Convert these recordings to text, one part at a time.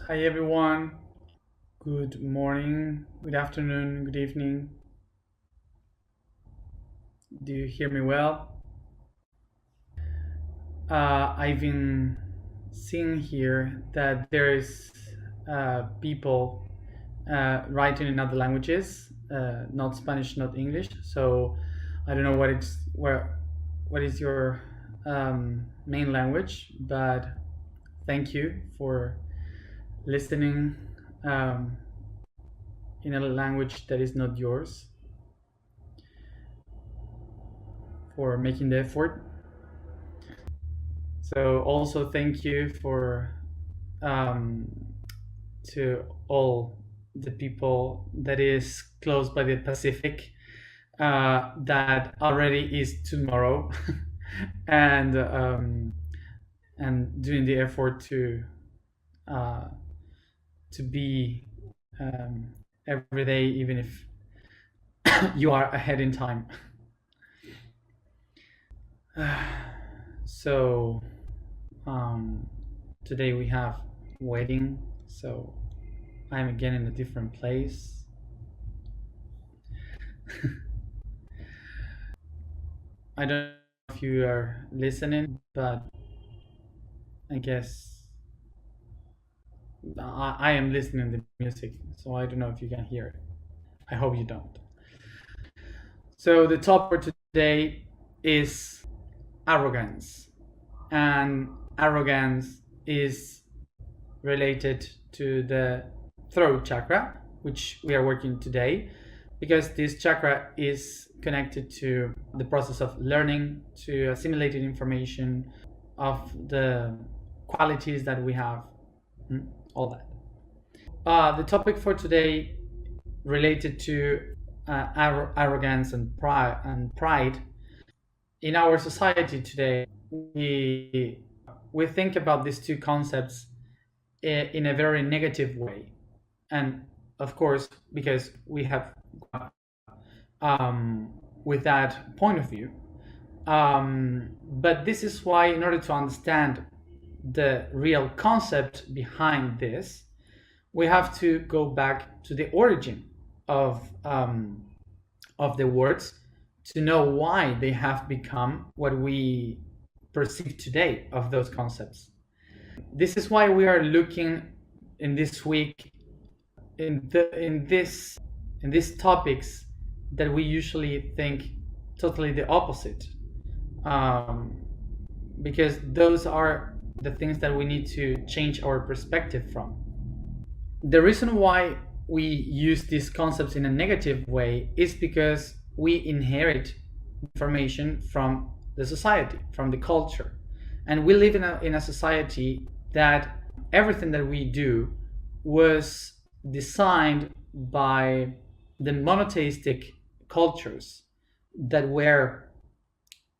Hi everyone. Good morning, good afternoon, good evening. Do you hear me well? I've been seeing here that there's people writing in other languages, not Spanish, not English. So I don't know what is your main language, but thank you for listening um, in a language that is not yours, for making the effort. So also thank you for um, to all the people that is close by the Pacific, that already is tomorrow, and doing the effort uh, to be every day, even if you are ahead in time. So today we have wedding, so I'm again in a different place. I don't know if you are listening, but I guess I am listening to the music, so I don't know if you can hear it. I hope you don't. So the topic for today is arrogance, and arrogance is related to the throat chakra, which we are working today, because this chakra is connected to the process of learning, to assimilating information, of the qualities that we have, all that. The topic for today related to arrogance and pride. In our society today, we think about these two concepts in a very negative way, and of course, because we have with that point of view. But this is why, in order to understand the real concept behind this, we have to go back to the origin of the words, to know why they have become what we perceive today of those concepts. This is why we are looking in this week in these topics that we usually think totally the opposite, because those are the things that we need to change our perspective from. The reason why we use these concepts in a negative way is because we inherit information from the society, from the culture, and we live in a society that everything that we do was designed by the monotheistic cultures that were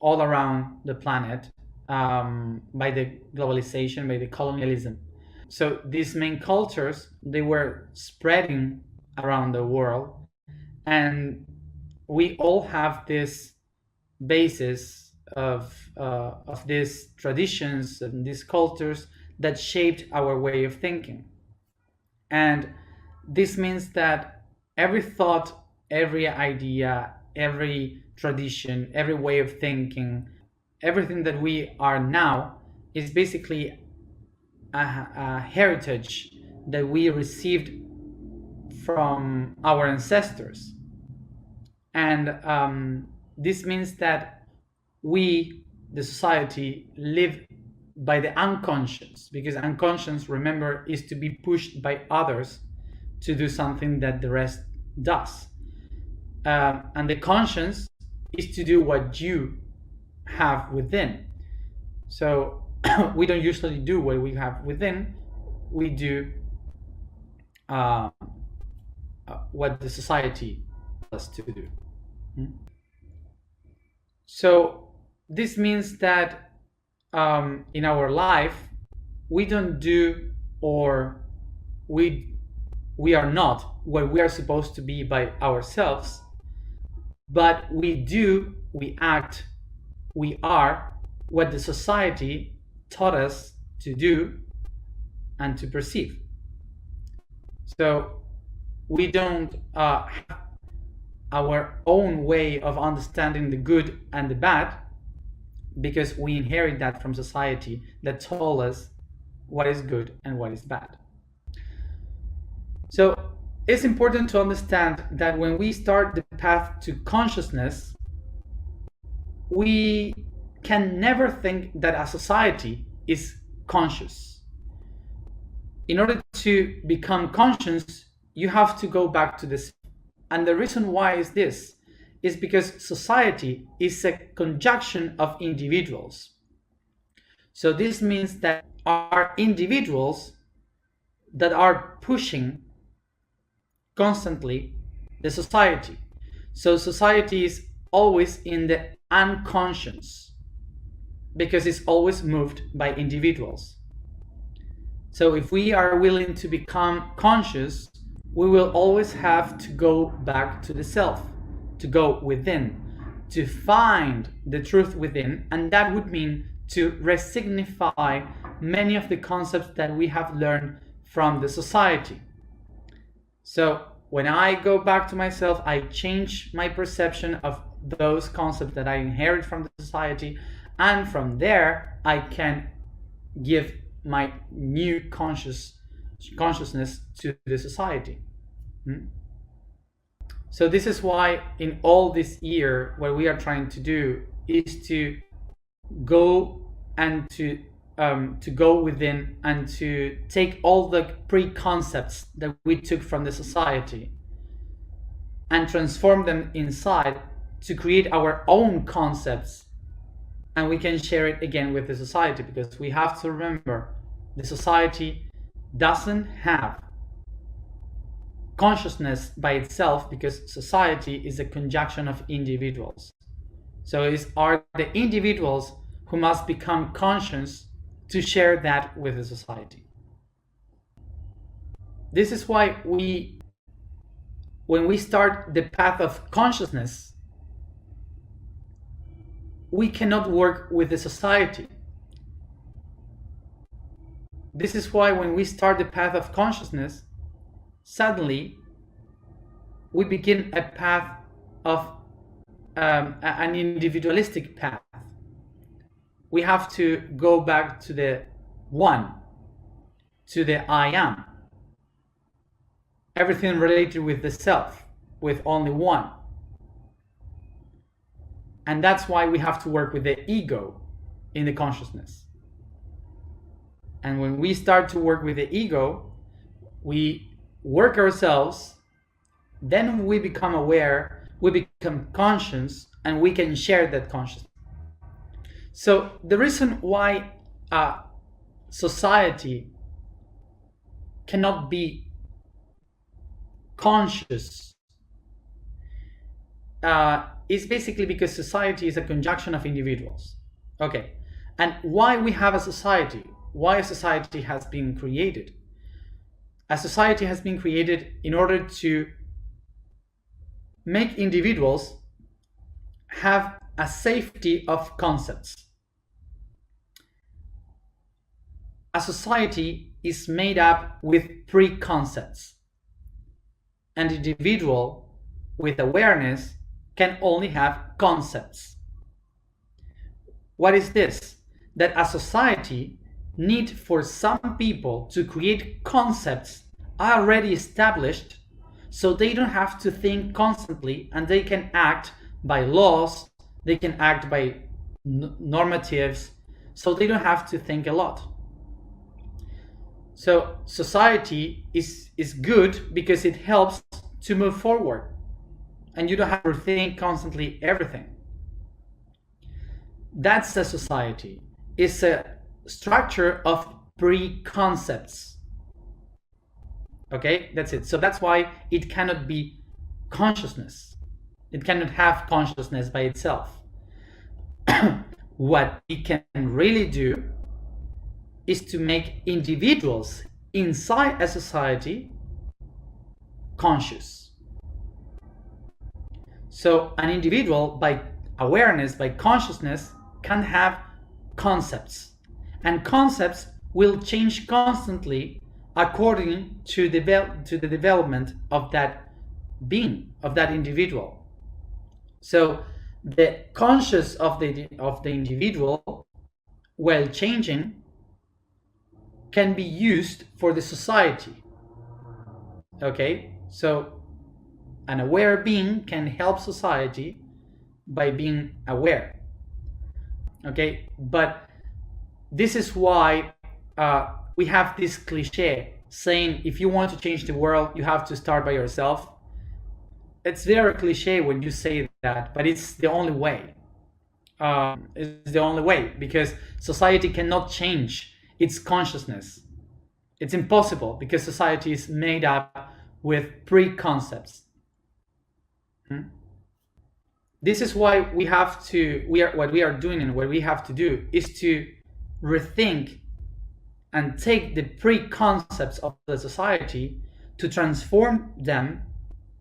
all around the planet, by the globalization, by the colonialism. So these main cultures, they were spreading around the world, and we all have this basis of these traditions and these cultures that shaped our way of thinking. And this means that every thought, every idea, every tradition, every way of thinking, everything that we are now is basically a heritage that we received from our ancestors. And this means that we, the society, live by the unconscious, because unconscious, remember, is to be pushed by others to do something that the rest does. And the conscience is to do what you have within. So we don't usually do what we have within, we do what the society tells us to do. So this means that in our life, we don't do, or we are not what we are supposed to be by ourselves, but we do, we act, we are what the society taught us to do and to perceive. So we don't have our own way of understanding the good and the bad, because we inherit that from society that told us what is good and what is bad. So it's important to understand that when we start the path to consciousness, we can never think that a society is conscious. In order to become conscious, you have to go back to this. And the reason why is this is because society is a conjunction of individuals. So this means that are individuals that are pushing constantly the society. So society is always in the unconscious because it's always moved by individuals. So if we are willing to become conscious, we will always have to go back to the self, to go within, to find the truth within, and that would mean to resignify many of the concepts that we have learned from the society. So when I go back to myself, I change my perception of those concepts that I inherit from the society, and from there I can give my new consciousness to the society. So this is why in all this year what we are trying to do is to go and to go within and to take all the preconcepts that we took from the society and transform them inside to create our own concepts, and we can share it again with the society, because we have to remember the society doesn't have consciousness by itself, because society is a conjunction of individuals. So it are the individuals who must become conscious to share that with the society. This is why when we start the path of consciousness, we cannot work with the society. This is why when we start the path of consciousness, suddenly we begin a path of an individualistic path. We have to go back to the one, to the I am. Everything related with the self, with only one. And that's why we have to work with the ego in the consciousness. And when we start to work with the ego, we work ourselves, then we become aware, we become conscious, and we can share that consciousness. So the reason why society cannot be conscious is basically because society is a conjunction of individuals. Okay, and why we have a society? Why a society has been created? A society has been created in order to make individuals have a safety of concepts. A society is made up with preconcepts. An individual with awareness can only have concepts. What is this? That a society needs for some people to create concepts already established, so they don't have to think constantly, and they can act by laws, they can act by normatives, so they don't have to think a lot. So society is good because it helps to move forward, and you don't have to think constantly everything. That's a society. It's a structure of preconcepts. Okay, that's it. So that's why it cannot be consciousness. It cannot have consciousness by itself. What it can really do is to make individuals inside a society conscious. So an individual, by awareness, by consciousness, can have concepts, and concepts will change constantly according to the development of that being, of that individual. So the conscious of the individual, while changing, can be used for the society. Okay, so an aware being can help society by being aware. Okay, but this is why we have this cliche saying, if you want to change the world, you have to start by yourself. It's very cliche when you say that, but it's the only way. It's the only way, because society cannot change its consciousness. It's impossible, because society is made up with preconcepts. This is why what we are doing and what we have to do is to rethink and take the preconcepts of the society, to transform them,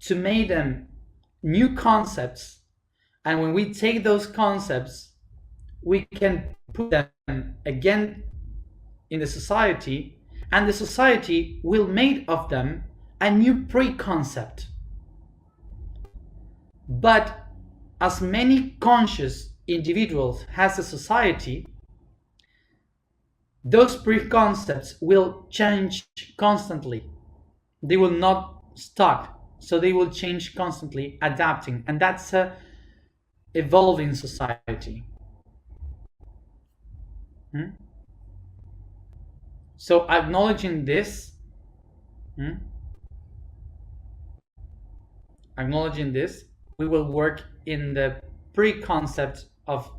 to make them new concepts. And when we take those concepts, we can put them again in the society, and the society will make of them a new preconcept. But as many conscious individuals has a society, those preconcepts will change constantly. They will not stop, so they will change constantly, adapting, and that's a evolving society. So acknowledging this, we will work in the preconcept of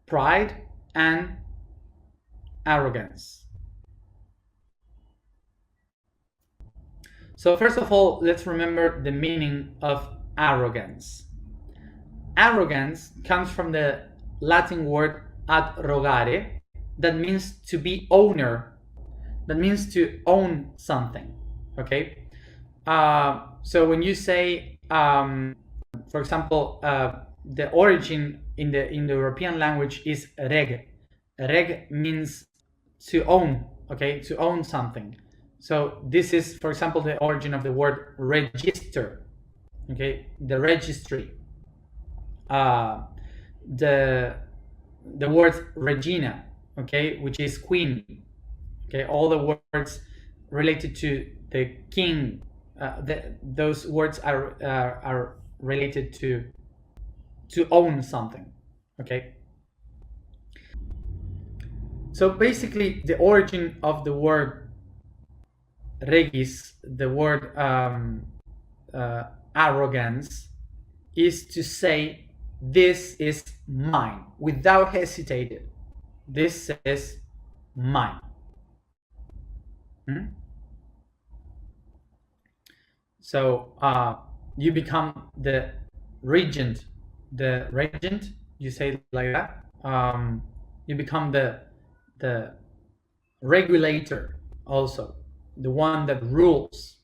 pride and arrogance. So first of all, let's remember the meaning of arrogance. Arrogance comes from the Latin word arrogare, that means to be owner, that means to own something. Okay, so when you say, for example, the origin in the European language is reg. Reg means to own. Okay, to own something. So this is, for example, the origin of the word register. Okay, the registry. The word Regina, okay, which is queen. Okay, all the words related to the king, those words are related to own something. Okay. So basically, the origin of the word regis, the word arrogance, is to say, this is mine, without hesitating. This is mine. So you become the regent. The regent, you say it like that. You become the regulator, also the one that rules.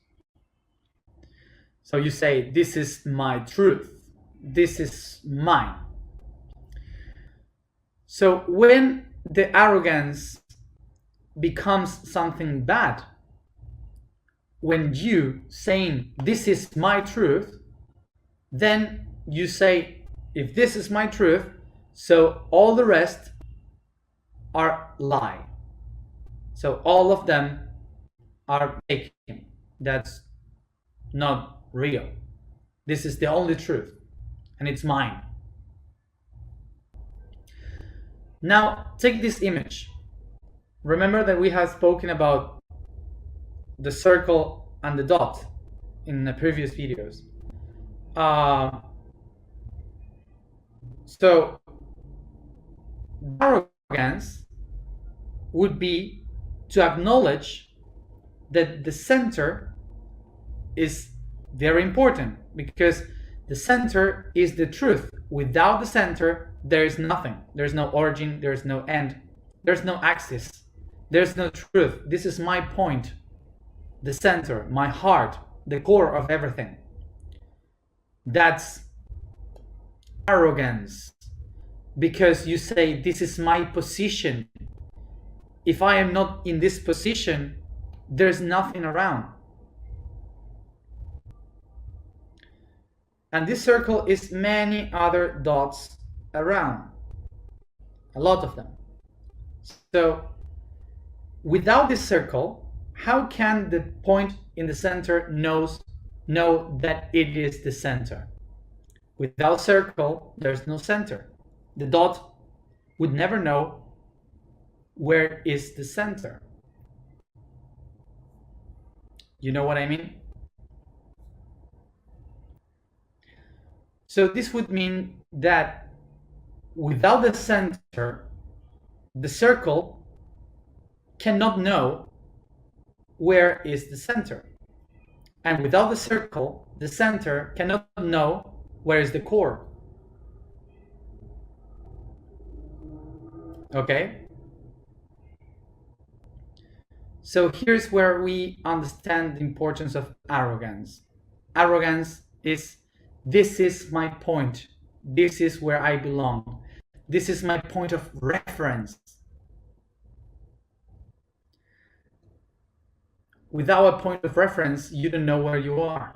So you say, this is my truth, this is mine. So when the arrogance becomes something bad, when you saying, this is my truth, then you say, if this is my truth, so all the rest are lie. So all of them are faking. That's not real. This is the only truth, and it's mine. Now take this image. Remember that we have spoken about the circle and the dot in the previous videos. So arrogance would be to acknowledge that the center is very important, because the center is the truth. Without the center, there is nothing. There's no origin, there's no end, there's no axis, there's no truth. This is my point, the center, my heart, the core of everything. That's arrogance, because you say, this is my position. If I am not in this position, there's nothing around. And this circle is many other dots around, a lot of them. So without this circle, how can the point in the center know that it is the center? Without circle, there's no center. The dot would never know where is the center. You know what I mean? So this would mean that without the center, the circle cannot know where is the center. And without the circle, the center cannot know where is the core. Okay? So here's where we understand the importance of arrogance. Arrogance is, this is my point. This is where I belong. This is my point of reference. Without a point of reference, you don't know where you are.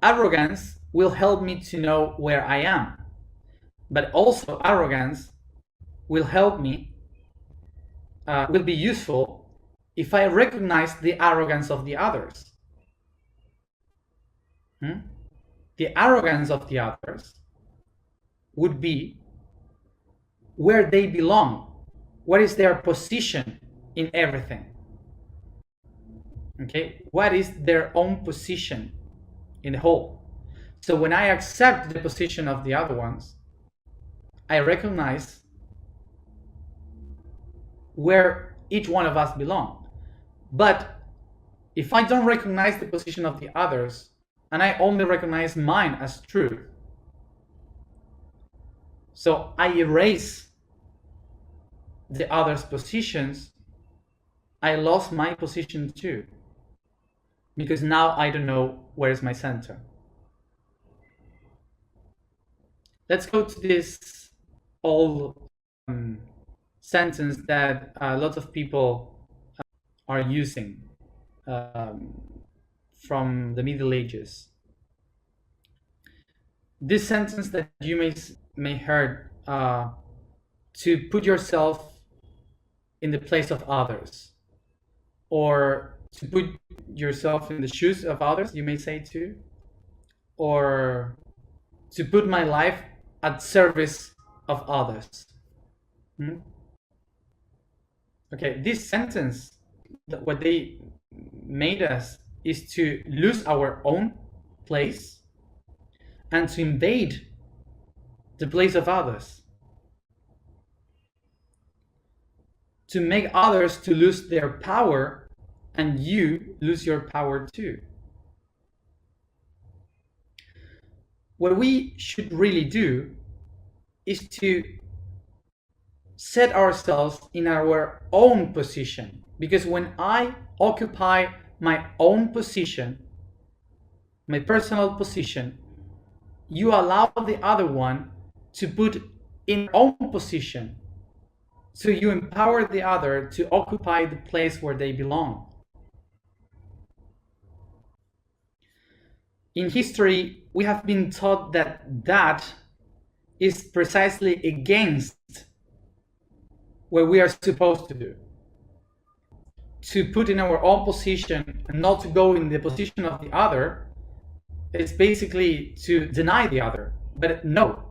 Arrogance will help me to know where I am, but also arrogance will help me, will be useful if I recognize the arrogance of the others. The arrogance of the others would be where they belong. What is their position in everything? Okay, what is their own position in the whole? So when I accept the position of the other ones, I recognize where each one of us belong. But if I don't recognize the position of the others, and I only recognize mine as truth, so I erase the others' positions, I lost my position too, because now I don't know where is my center. Let's go to this old sentence that lots of people are using from the Middle Ages. This sentence that you may heard, to put yourself in the place of others, or to put yourself in the shoes of others, you may say too, or to put my life at service of others. Okay, this sentence, what they made us is to lose our own place and to invade the place of others, to make others to lose their power and you lose your power too. What we should really do is to set ourselves in our own position, because when I occupy my own position, my personal position, you allow the other one to put in their own position. So you empower the other to occupy the place where they belong. In history, we have been taught that that is precisely against what we are supposed to do. To put in our own position and not to go in the position of the other is basically to deny the other. But no,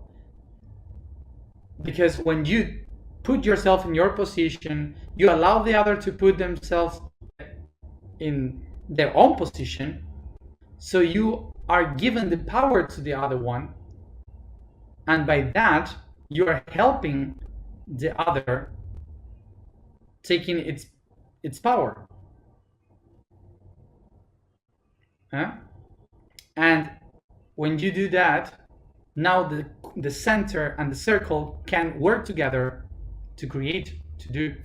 because when you put yourself in your position, you allow the other to put themselves in their own position, so you are given the power to the other one, and by that you are helping the other taking its power. And when you do that, now the center and the circle can work together to create, to do,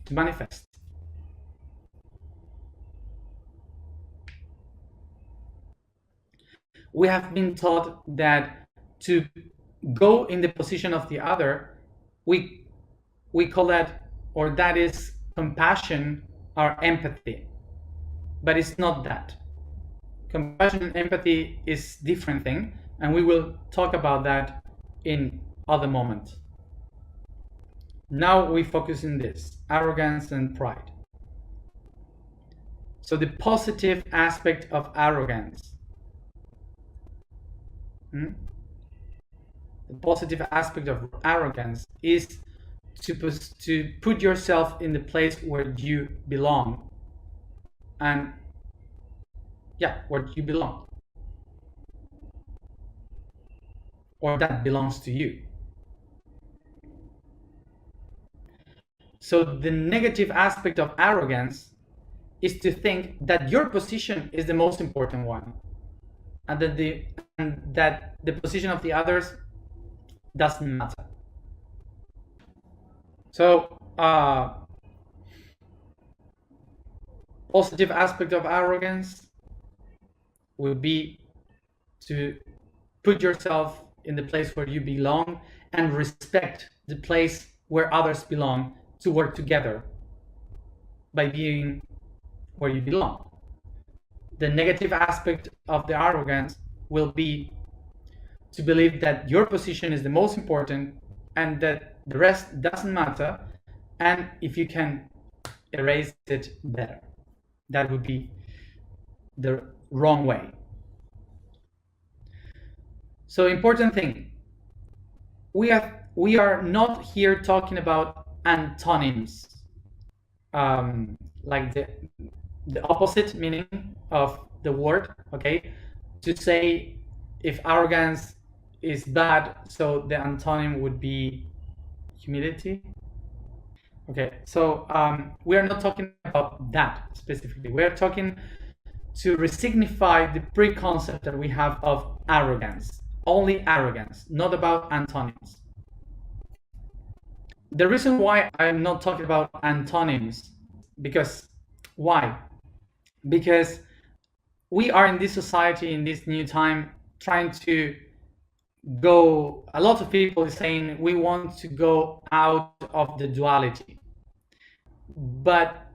to manifest. We have been taught that to go in the position of the other, we we call that, or that is compassion or empathy, but it's not that. Compassion and empathy is different thing, and we will talk about that in other moments. Now we focus on this, arrogance and pride. So the positive aspect of arrogance. The positive aspect of arrogance is to put yourself in the place where you belong. And yeah, where you belong. Or that belongs to you. So the negative aspect of arrogance is to think that your position is the most important one, and that the position of the others doesn't matter. So positive aspect of arrogance will be to put yourself in the place where you belong and respect the place where others belong, to work together by being where you belong. The negative aspect of the arrogance will be to believe that your position is the most important and that the rest doesn't matter, and if you can erase it, better. That would be the wrong way. So important thing, we are not here talking about antonyms, like the opposite meaning of the word, okay? To say if arrogance is bad, so the antonym would be humility. Okay, so we are not talking about that specifically. We are talking to resignify the preconcept that we have of arrogance. Only arrogance, not about antonyms. The reason why I'm not talking about antonyms, because why? Because we are in this society, in this new time, trying to go, a lot of people are saying we want to go out of the duality. But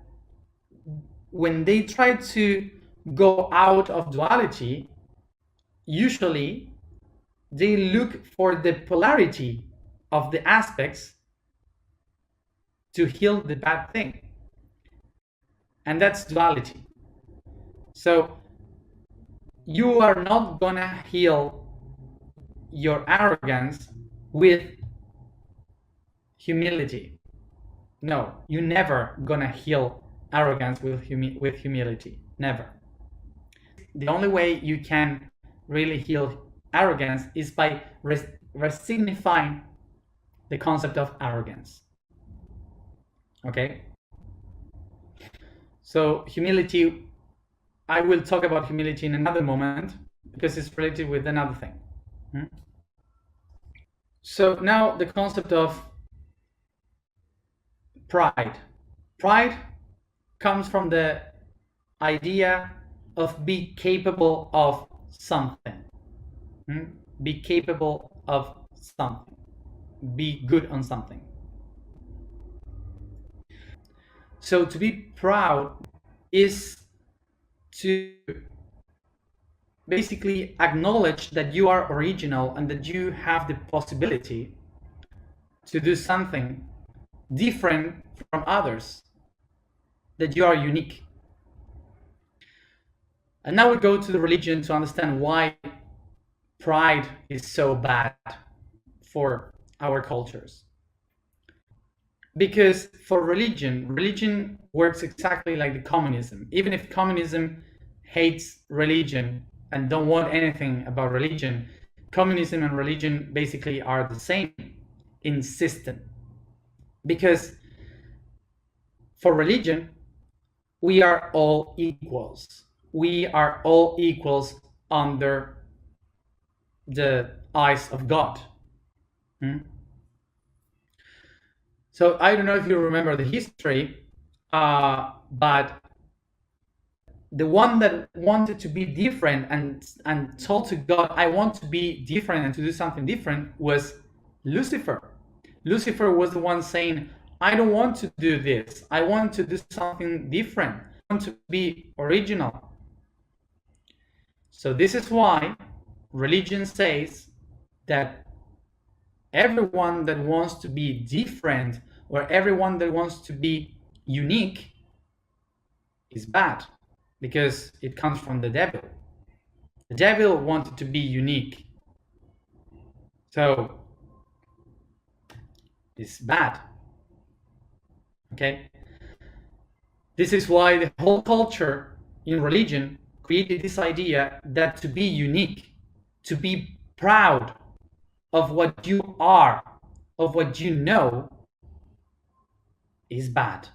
when they try to go out of duality, usually they look for the polarity of the aspects to heal the bad thing. And that's duality. So you are not gonna heal your arrogance with humility. No, you're never gonna heal arrogance with humility. Never. The only way you can really heal arrogance is by resignifying the concept of arrogance. Okay? So humility, I will talk about humility in another moment because it's related with another thing. So now the concept of pride. Pride comes from the idea of be capable of something. Be capable of something. Be good on something. So to be proud is to basically acknowledge that you are original and that you have the possibility to do something different from others, that you are unique. And now we go to the religion to understand why pride is so bad for our cultures. Because for religion works exactly like the communism. Even if communism hates religion and don't want anything about religion, communism and religion basically are the same in system. Because for religion, we are all equals. We are all equals under the eyes of God. So I don't know if you remember the history, but the one that wanted to be different and told to God, I want to be different and to do something different, was Lucifer. Lucifer was the one saying, I don't want to do this. I want to do something different. I want to be original. So this is why religion says that everyone that wants to be different or everyone that wants to be unique is bad, because it comes from the devil. The devil wanted to be unique. So it's bad. Okay? This is why the whole culture in religion created this idea that to be unique, to be proud of what you are, of what you know, is bad.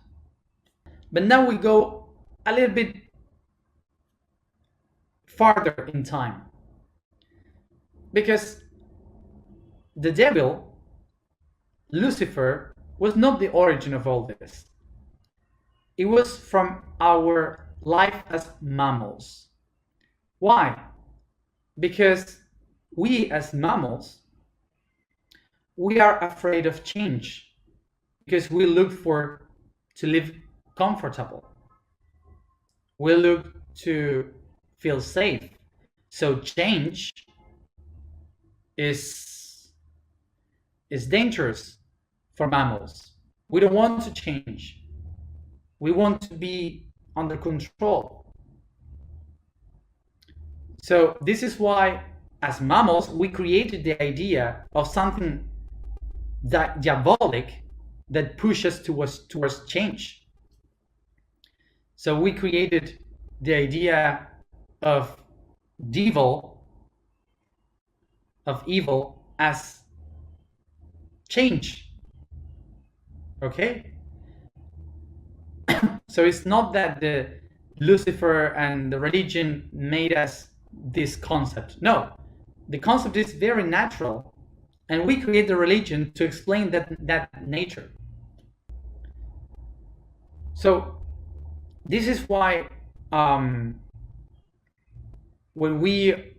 But now we go a little bit farther in time, because the devil, Lucifer, was not the origin of all this. It was from our life as mammals. Why? Because we as mammals, we are afraid of change, because we look to live comfortable. We look to feel safe. So change is dangerous for mammals. We don't want to change. We want to be under control. So this is why, as mammals, we created the idea of something diabolic that pushes towards change. So we created the idea of evil as change. Okay? So it's not that the Lucifer and the religion made us this concept. No, the concept is very natural, and we create the religion to explain that nature. So this is why when we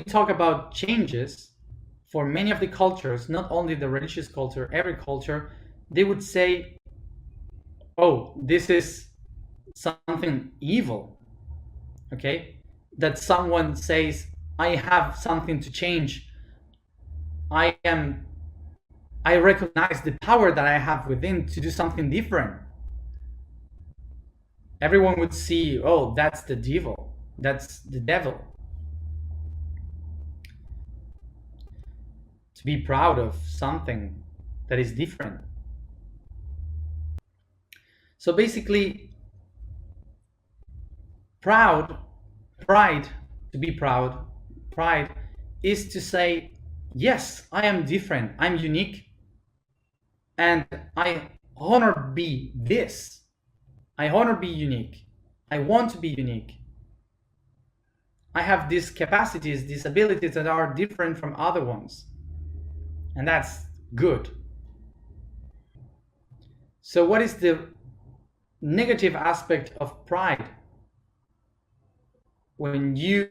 talk about changes, for many of the cultures, not only the religious culture, every culture, they would say, oh, this is something evil. Okay? That someone says, I have something to change. I recognize the power that I have within to do something different. Everyone would see, oh, that's the devil. That's the devil. To be proud of something that is different. So basically, pride, to be proud, pride is to say, yes, I am different, I'm unique, and I honor be this. I honor be unique. I want to be unique. I have these capacities, these abilities that are different from other ones. And that's good. So what is the negative aspect of pride? When you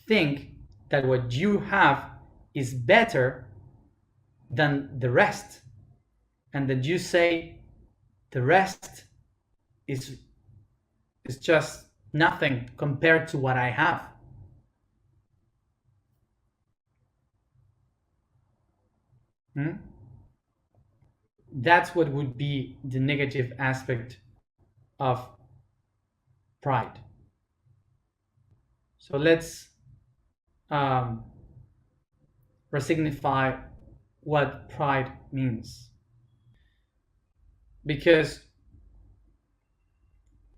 think that what you have is better than the rest, and that you say the rest is just nothing compared to what I have. That's what would be the negative aspect of pride. So let's resignify what pride means. Because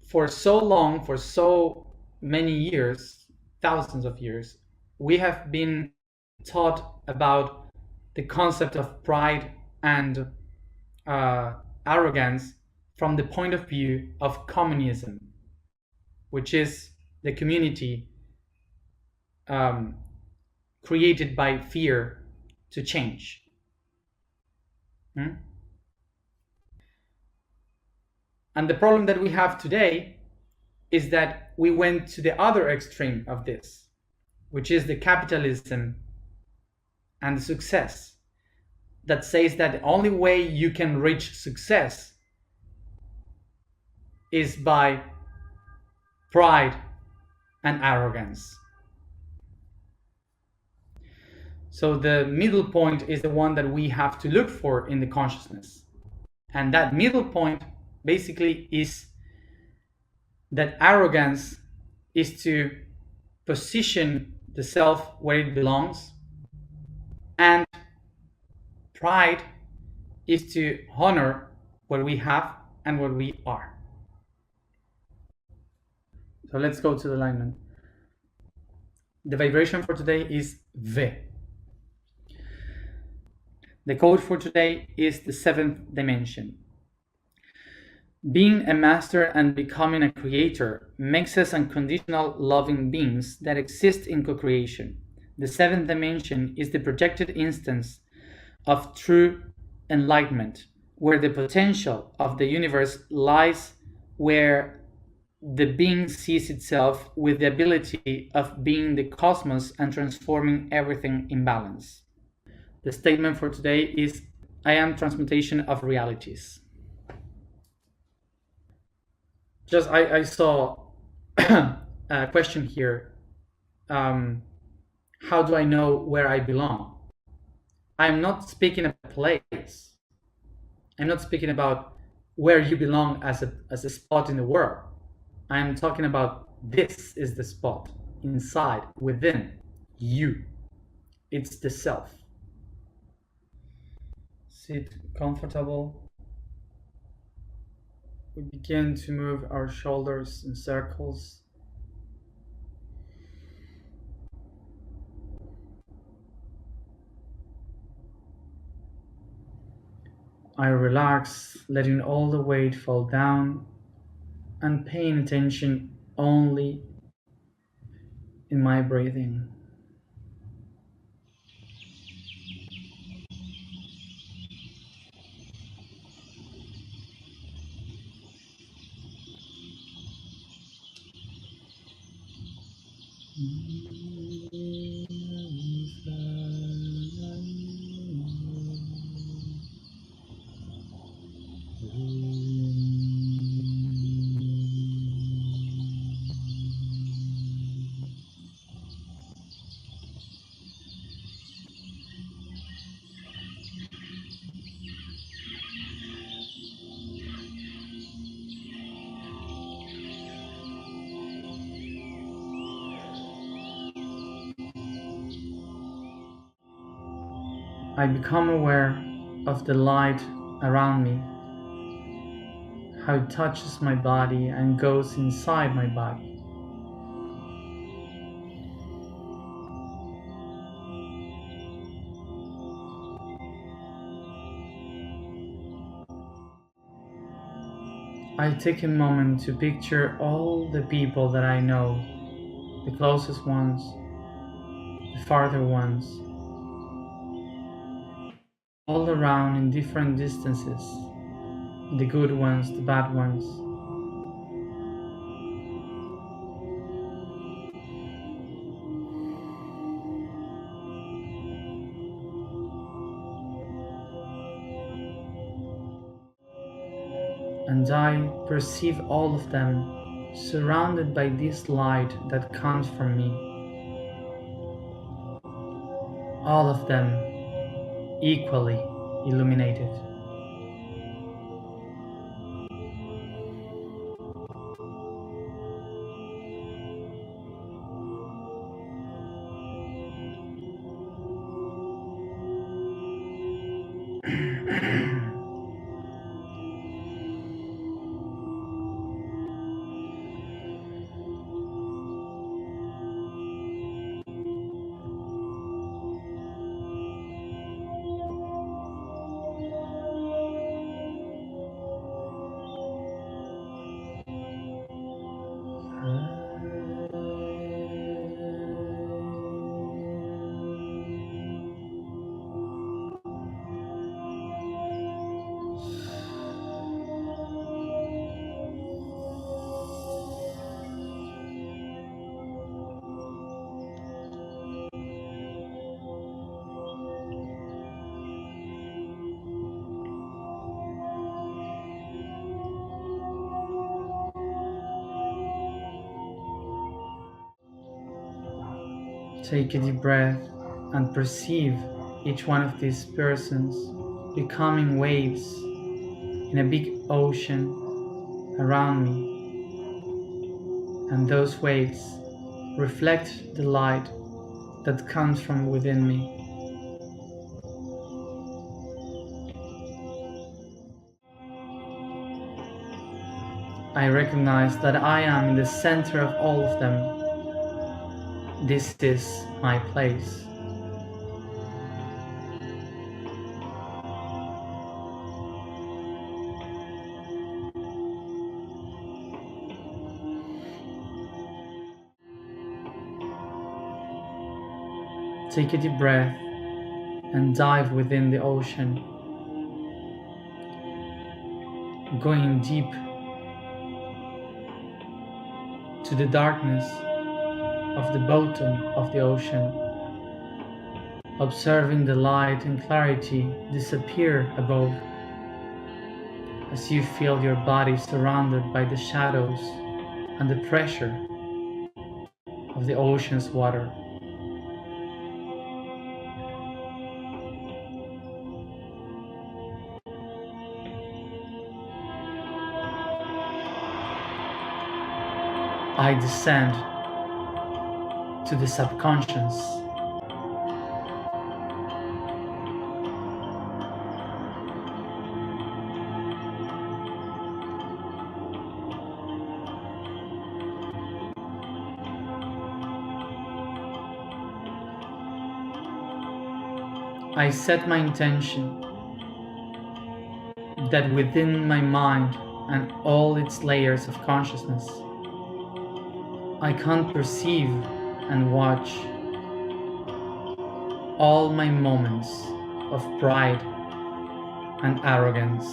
for so long, for so many years, thousands of years, we have been taught about the concept of pride and arrogance from the point of view of communism, which is the community created by fear to change. And the problem that we have today is that we went to the other extreme of this, which is the capitalism and the success. that says that the only way you can reach success is by pride and arrogance. So the middle point is the one that we have to look for in the consciousness. And that middle point basically is that arrogance is to position the self where it belongs, and pride is to honor what we have and what we are. So let's go to the alignment. The vibration for today is V. The code for today is the 7th dimension. Being a master and becoming a creator makes us unconditional loving beings that exist in co-creation. The 7th dimension is the projected instance of true enlightenment, where the potential of the universe lies, where the being sees itself with the ability of being the cosmos and transforming everything in balance. The statement for today is, I am transmutation of realities. I saw a question here. How do I know where I belong? I'm not speaking of a place. I'm not speaking about where you belong as a spot in the world. I'm talking about this is the spot inside, within you. It's the self. Sit comfortable. We begin to move our shoulders in circles. I relax, letting all the weight fall down and paying attention only in my breathing. I become aware of the light around me, how it touches my body and goes inside my body. I take a moment to picture all the people that I know, the closest ones, the farther ones, all around in different distances, the good ones, the bad ones. And I perceive all of them surrounded by this light that comes from me. All of them equally illuminated. Take a deep breath and perceive each one of these persons becoming waves in a big ocean around me, and those waves reflect the light that comes from within me. I recognize that I am in the center of all of them. This is my place. Take a deep breath and dive within the ocean, going deep to the darkness of the bottom of the ocean, observing the light and clarity disappear above as you feel your body surrounded by the shadows and the pressure of the ocean's water. I descend to the subconscious. I set my intention that within my mind and all its layers of consciousness, I can perceive and watch all my moments of pride and arrogance.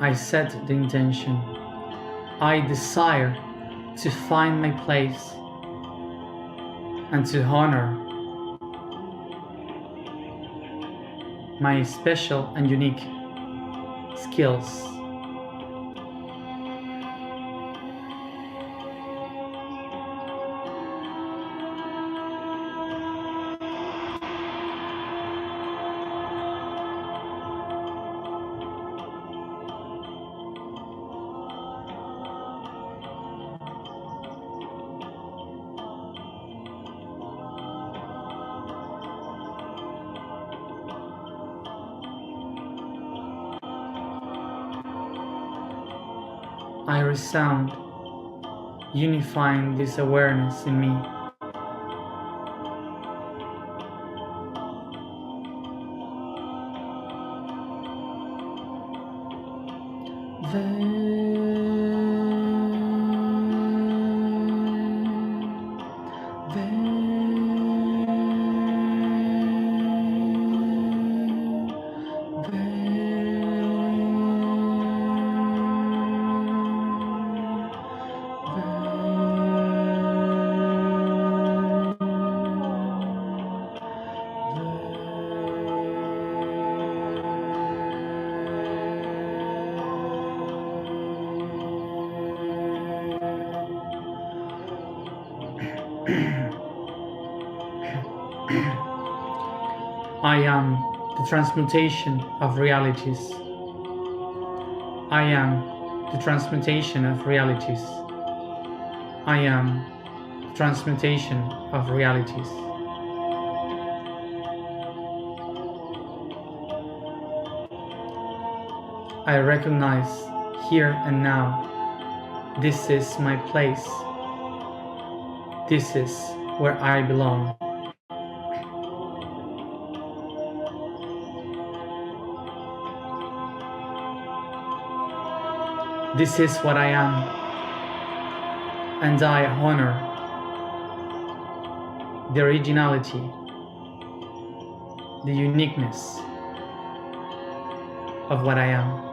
I set the intention. I desire to find my place and to honor my special and unique skills. I resound, unifying this awareness in me. I am the transmutation of realities. I am the transmutation of realities. I am the transmutation of realities. I recognize here and now, this is my place. This is where I belong. This is what I am, and I honor the originality, the uniqueness of what I am.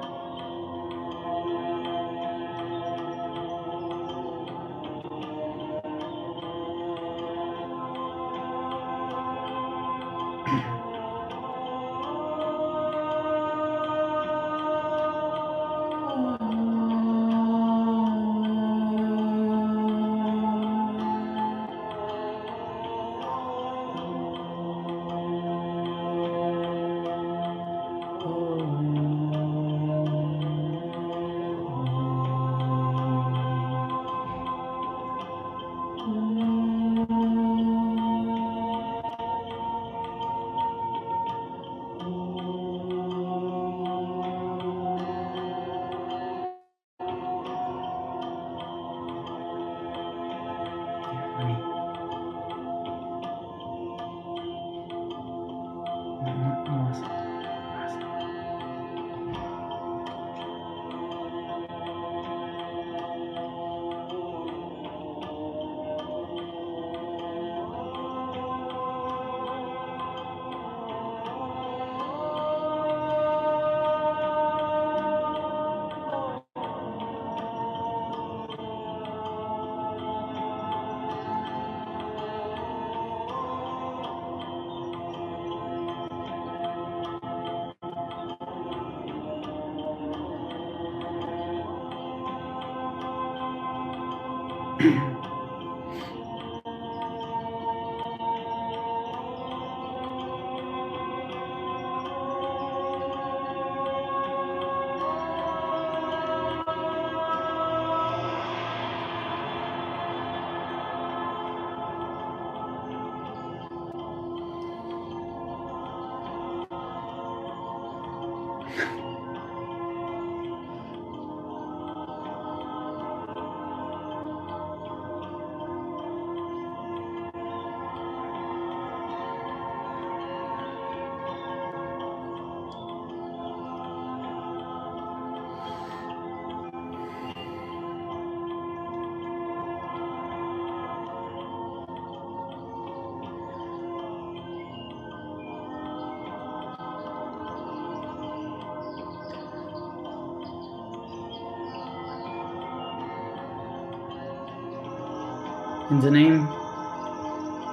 In the name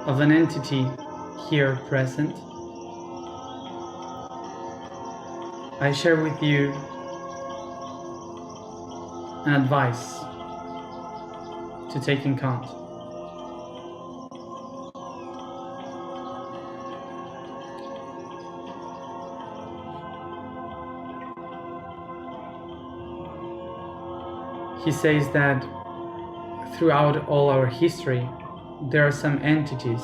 of an entity here present, I share with you an advice to take in count. He says that throughout all our history, there are some entities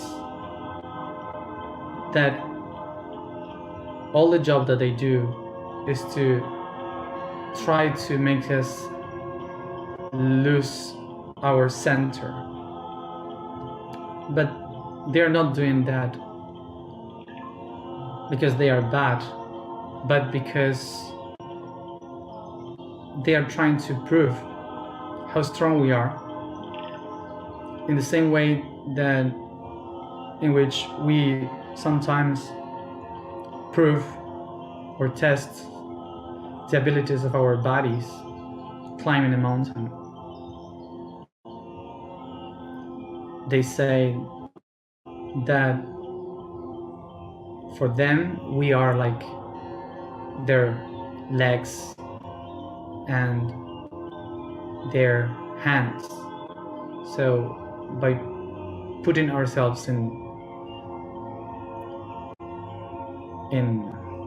that all the job that they do is to try to make us lose our center. But they're not doing that because they are bad, but because they are trying to prove how strong we are, in the same way that in which we sometimes prove or test the abilities of our bodies climbing a mountain. They say that for them we are like their legs and their hands. So by putting ourselves in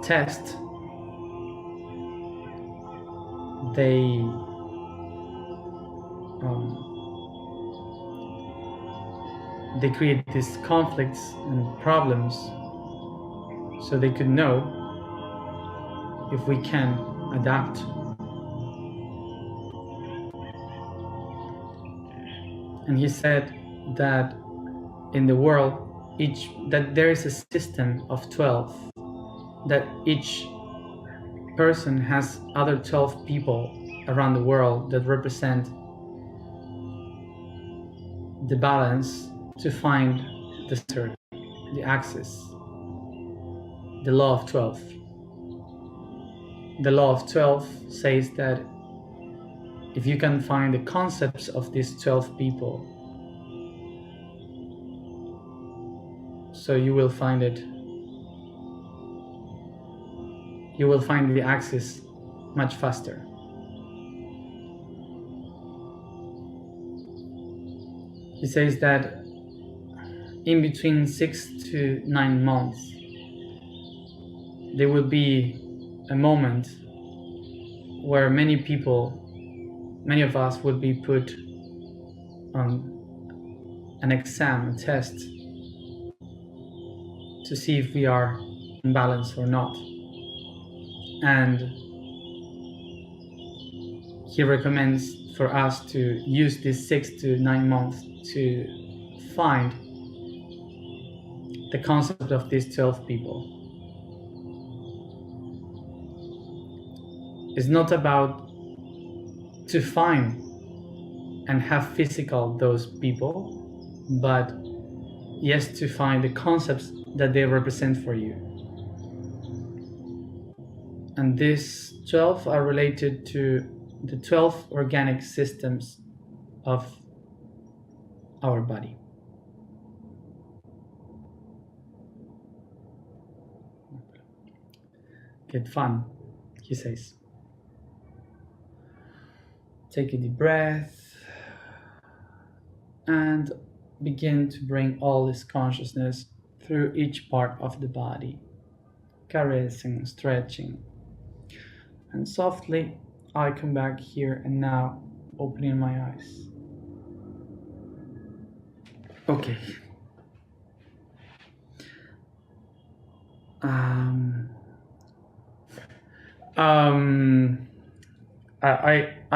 test, they create these conflicts and problems so they could know if we can adapt. And he said that in the world, that there is a system of 12, that each person has other 12 people around the world that represent the balance to find the center, the axis, the law of 12. The law of 12 says that if you can find the concepts of these 12 people, so you will find it. You will find the axis much faster. He says that in between 6 to 9 months, there will be a moment where many of us would be put on an exam, a test, to see if we are in balance or not. And he recommends for us to use these 6 to 9 months to find the concept of these 12 people. It's not about to find and have physical those people, but yes, to find the concepts that they represent for you. And these 12 are related to the 12 organic systems of our body. Get fun, he says. Take a deep breath. and begin to bring all this consciousness through each part of the body, caressing, stretching. And softly I come back here and now opening my eyes. Okay.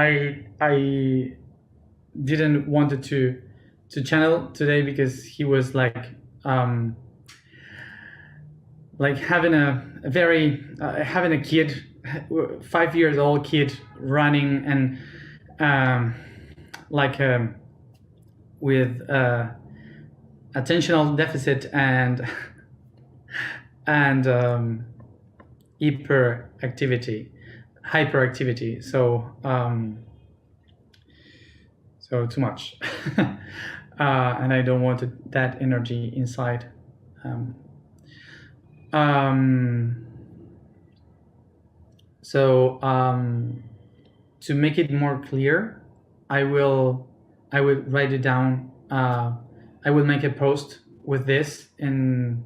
I didn't wanted to channel today because he was like having a very having a kid, 5 years old kid running and with attentional deficit and hyperactivity. So too much. And I don't want that energy inside. To make it more clear, I will write it down. I will make a post with this in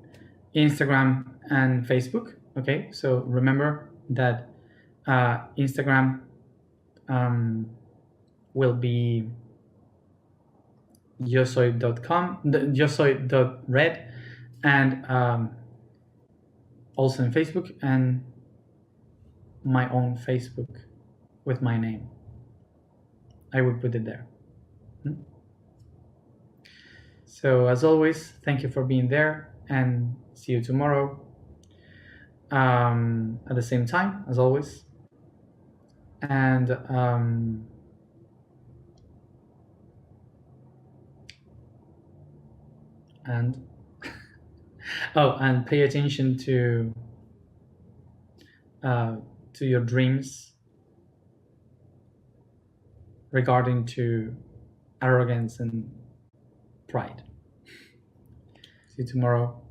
Instagram and Facebook. Okay, so remember that Instagram will be yosoy.com, yosoy.red, and also in Facebook, and my own Facebook with my name. I will put it there. So as always, thank you for being there, and see you tomorrow at the same time as always. And and pay attention to your dreams regarding to arrogance and pride. See you tomorrow.